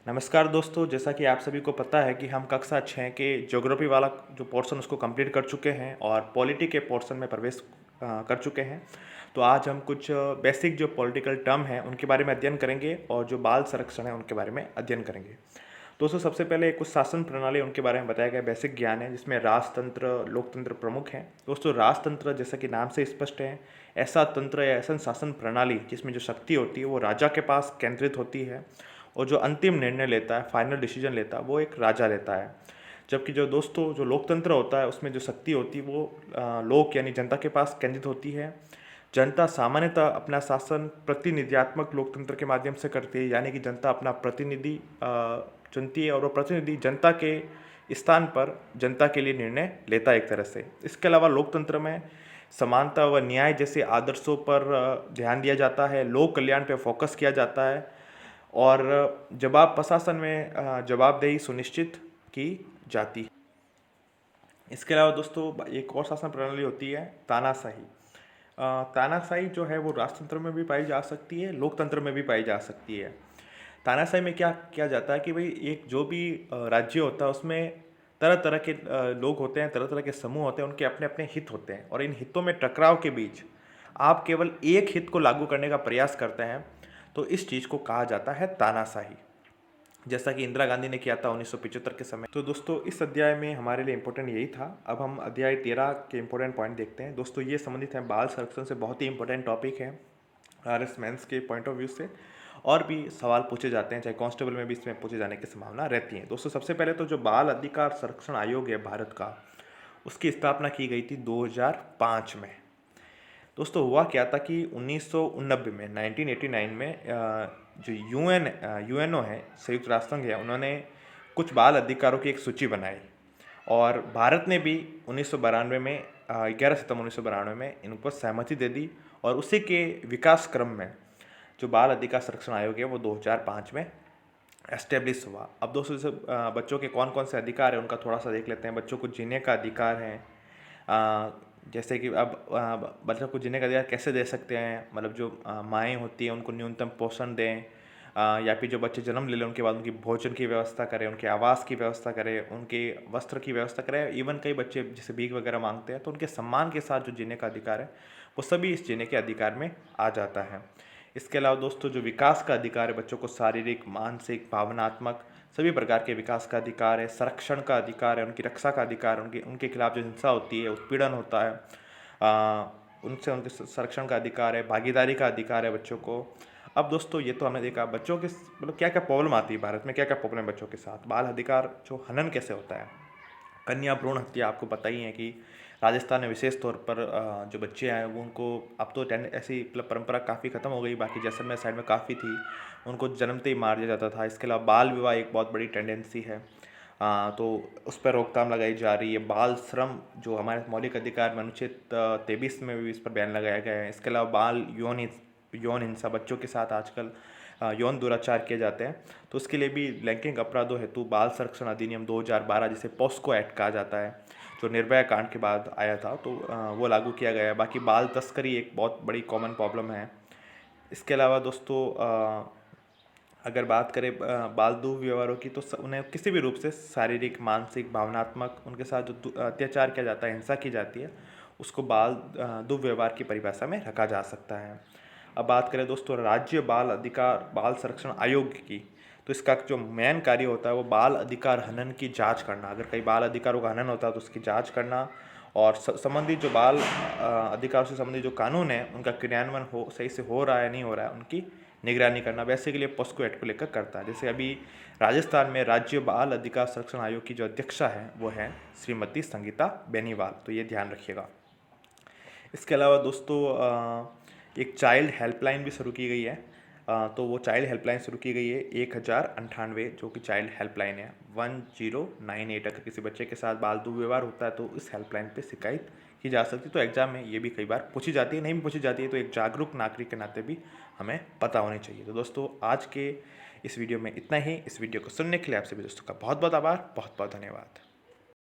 नमस्कार दोस्तों, जैसा कि आप सभी को पता है कि हम कक्षा 6 के ज्योग्राफी वाला जो पोर्शन उसको कंप्लीट कर चुके हैं और पॉलिटी के पोर्शन में प्रवेश कर चुके हैं। तो आज हम कुछ बेसिक जो पॉलिटिकल टर्म हैं उनके बारे में अध्ययन करेंगे और जो बाल संरक्षण है उनके बारे में अध्ययन करेंगे। दोस्तों, सबसे पहले कुछ शासन प्रणाली उनके बारे में बताया गया बेसिक ज्ञान है, जिसमें राजतंत्र, लोकतंत्र प्रमुख हैं। दोस्तों, राजतंत्र जैसा कि नाम से स्पष्ट है, ऐसा तंत्र या ऐसा शासन प्रणाली जिसमें जो शक्ति होती है वो राजा के पास केंद्रित होती है और जो अंतिम निर्णय लेता है, फाइनल डिसीजन लेता है, वो एक राजा लेता है। जबकि जो दोस्तों जो लोकतंत्र होता है उसमें जो शक्ति होती है वो लोक यानी जनता के पास केंद्रित होती है। जनता सामान्यतः अपना शासन प्रतिनिधियात्मक लोकतंत्र के माध्यम से करती है, यानी कि जनता अपना प्रतिनिधि चुनती है और वो प्रतिनिधि जनता के स्थान पर जनता के लिए निर्णय लेता है एक तरह से। इसके अलावा लोकतंत्र में समानता व न्याय जैसे आदर्शों पर ध्यान दिया जाता है, लोक कल्याण पर फोकस किया जाता है और जवाब प्रशासन में जवाबदेही सुनिश्चित की जाती है। इसके अलावा दोस्तों एक और शासन प्रणाली होती है तानाशाही। तानाशाही जो है वो राजतंत्र में भी पाई जा सकती है, लोकतंत्र में भी पाई जा सकती है। तानाशाही में क्या किया जाता है कि भाई एक जो भी राज्य होता है उसमें तरह तरह के लोग होते हैं, तरह तरह के समूह होते हैं, उनके अपने अपने हित होते हैं और इन हितों में टकराव के बीच आप केवल एक हित को लागू करने का प्रयास करते हैं, तो इस चीज़ को कहा जाता है तानाशाही, जैसा कि इंदिरा गांधी ने किया था 1975 के समय। तो दोस्तों, इस अध्याय में हमारे लिए इंपॉर्टेंट यही था। अब हम अध्याय 13 के इंपॉर्टेंट पॉइंट देखते हैं। दोस्तों, ये संबंधित है बाल संरक्षण से, बहुत ही इंपॉर्टेंट टॉपिक है RS मेंस के पॉइंट ऑफ व्यू से, और भी सवाल पूछे जाते हैं, चाहे कांस्टेबल में भी इसमें पूछे जाने की संभावना रहती है। दोस्तों, सबसे पहले तो जो बाल अधिकार संरक्षण आयोग है भारत का, उसकी स्थापना की गई थी 2005 में। दोस्तों, हुआ क्या था कि 1989 में 1989 में जो यूएनओ है, संयुक्त राष्ट्र संघ है, उन्होंने कुछ बाल अधिकारों की एक सूची बनाई और भारत ने भी 1992 में 11 सितंबर 1992 में इन पर सहमति दे दी और उसी के विकास क्रम में जो बाल अधिकार संरक्षण आयोग है वो 2005 में एस्टेब्लिश हुआ। अब दोस्तों, जैसे बच्चों के कौन कौन से अधिकार हैं उनका थोड़ा सा देख लेते हैं। बच्चों को जीने का अधिकार है, जैसे कि अब बच्चों को जीने का अधिकार कैसे दे सकते हैं, मतलब जो माएँ होती हैं उनको न्यूनतम पोषण दें, या फिर जो बच्चे जन्म ले लें उनके बाद उनकी भोजन की व्यवस्था करें, उनके आवास की व्यवस्था करें, उनके वस्त्र की व्यवस्था करें। इवन कई बच्चे जैसे भीख वगैरह मांगते हैं तो उनके सम्मान के साथ जो जीने का अधिकार है वो सभी इस जीने के अधिकार में आ जाता है। इसके अलावा दोस्तों, जो विकास का अधिकार है, बच्चों को शारीरिक, मानसिक, भावनात्मक सभी प्रकार के विकास का अधिकार है। संरक्षण का अधिकार है, उनकी रक्षा का अधिकार, उनके उनके खिलाफ जो हिंसा होती है, उत्पीड़न होता है, उनसे उनके संरक्षण का अधिकार है। भागीदारी का अधिकार है बच्चों को। अब दोस्तों, ये तो हमने देखा बच्चों के मतलब क्या क्या प्रॉब्लम आती है भारत में, क्या क्या प्रॉब्लम है बच्चों के साथ। बाल अधिकार जो हनन कैसे होता है, कन्या भ्रूण हत्या, आपको पता ही है कि राजस्थान में विशेष तौर पर जो बच्चे हैं वो उनको, अब तो ऐसी मतलब परंपरा काफ़ी ख़त्म हो गई, बाकी जैसलमेर साइड में काफ़ी थी, उनको जन्मते ही मार दिया जाता था। इसके अलावा बाल विवाह एक बहुत बड़ी टेंडेंसी है, तो उस पर रोकथाम लगाई जा रही है। बाल श्रम जो हमारे मौलिक अधिकार में अनुच्छेद 23 में भी इस पर बैन लगाया गया है। इसके अलावा बाल यौन हिंसा, बच्चों के साथ आजकल यौन दुराचार किए जाते हैं, तो उसके लिए भी लैंगिक अपराधों हेतु बाल संरक्षण अधिनियम 2012, जिसे पॉस्को एक्ट कहा जाता है, जो निर्भया कांड के बाद आया था, तो वो लागू किया गया है। बाकी बाल तस्करी एक बहुत बड़ी कॉमन प्रॉब्लम है। इसके अलावा दोस्तों, अगर बात करें बाल दुर्व्यवहारों की, तो उन्हें किसी भी रूप से शारीरिक, मानसिक, भावनात्मक उनके साथ जो अत्याचार किया जाता है, हिंसा की जाती है, उसको बाल दुर्व्यवहार की परिभाषा में रखा जा सकता है। अब बात करें दोस्तों राज्य बाल अधिकार बाल संरक्षण आयोग की, तो इसका जो मेन कार्य होता है वो बाल अधिकार हनन की जांच करना। अगर कई बाल अधिकारों का हनन होता है तो उसकी जांच करना और संबंधित जो बाल अधिकारों से संबंधित जो कानून है उनका क्रियान्वयन सही से हो रहा है नहीं हो रहा है उनकी निगरानी करना। वैसे के लिए पॉस्को एक्ट को लेकर करता है। जैसे अभी राजस्थान में राज्य बाल अधिकार संरक्षण आयोग की जो अध्यक्षा है वो है श्रीमती संगीता बेनीवाल, तो ये ध्यान रखिएगा। इसके अलावा दोस्तों, एक चाइल्ड हेल्पलाइन भी शुरू की गई है, तो वो चाइल्ड हेल्पलाइन शुरू की गई है 1098, जो कि चाइल्ड हेल्पलाइन है 1098। अगर किसी बच्चे के साथ बाल दुर्व्यवहार होता है तो इस हेल्पलाइन पे शिकायत की जा सकती है। तो एग्जाम में ये भी कई बार पूछी जाती है, नहीं भी पूछी जाती है, तो एक जागरूक नागरिक के नाते भी हमें पता होनी चाहिए। तो दोस्तों, आज के इस वीडियो में इतना ही। इस वीडियो को सुनने के लिए आप सभी दोस्तों का बहुत बहुत आभार, बहुत बहुत धन्यवाद।